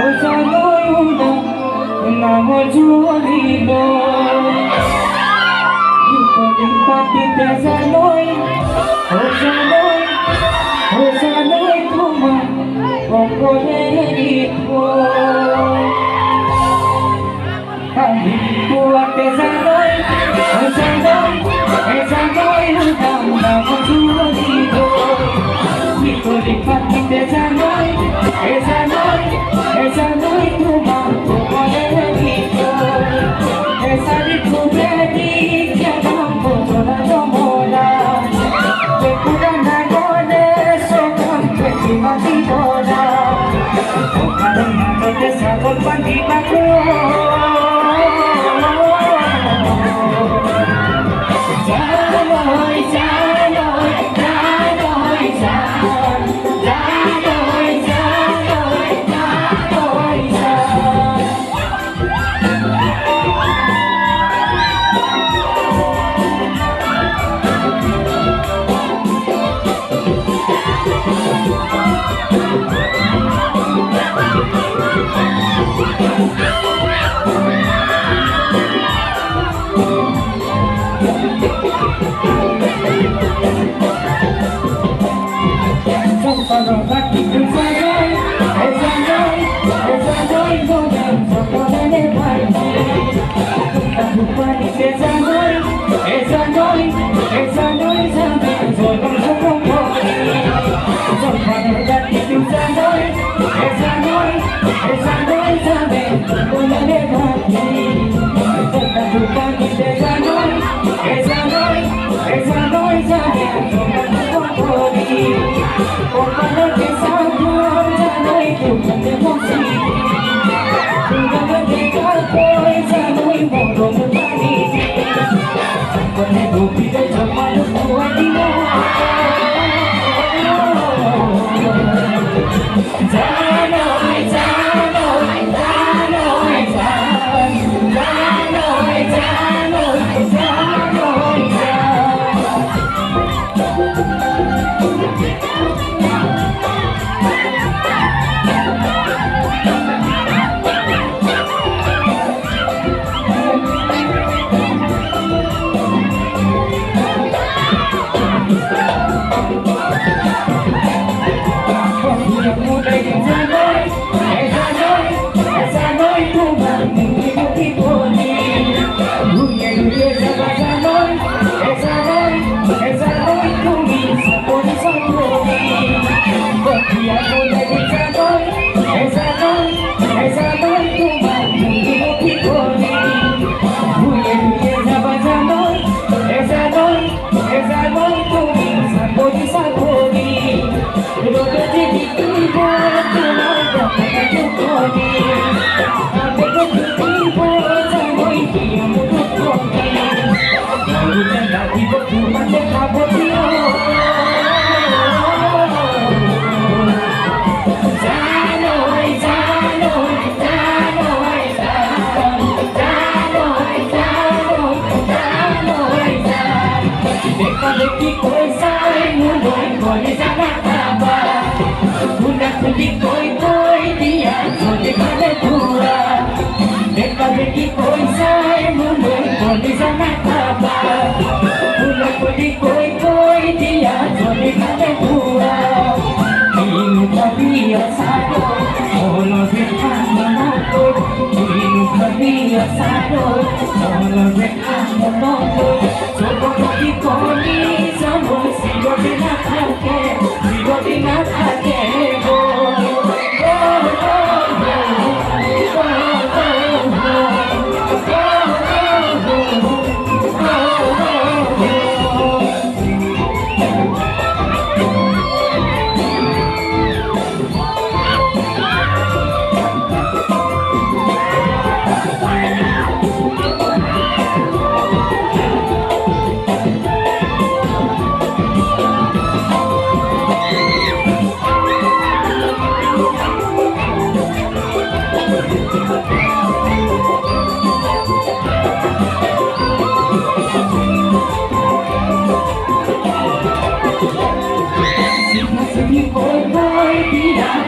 Ozanoi unda namo julibo Ipati tezanoi Ozanoi tuma Okolerito Ipua tezanoi Ozanoi unda namo julibo Ipati tezanoi Ezanoi tuma Okolerito Ezari kumedi Kiadampo toda domola Tekura nagone Sokam peki matidora Okadon nagote sabol pandibako Janoi, janoi, janoi, janoi, janoi,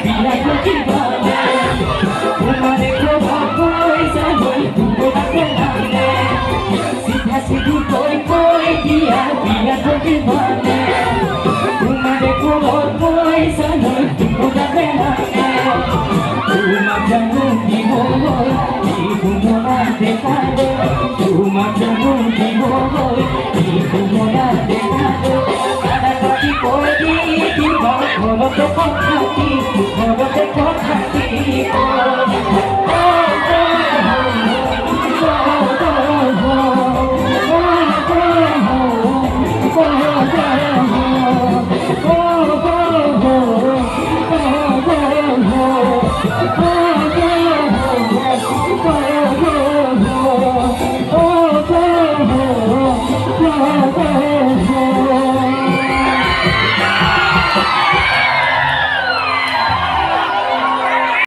বিয়া প্রতিবাদে তোমারে কই জানোই তুমি রাখে নামে সিধা সিধি কই দিয়া বিয়া প্রতিবাদে তোমারে কই জানোই তুমি রাখে নামে তোমার জানো দিব মনা দেখালো তোমার জানো দিব মনা দেখালো কাটাকাটি করে দিবা ঘরতে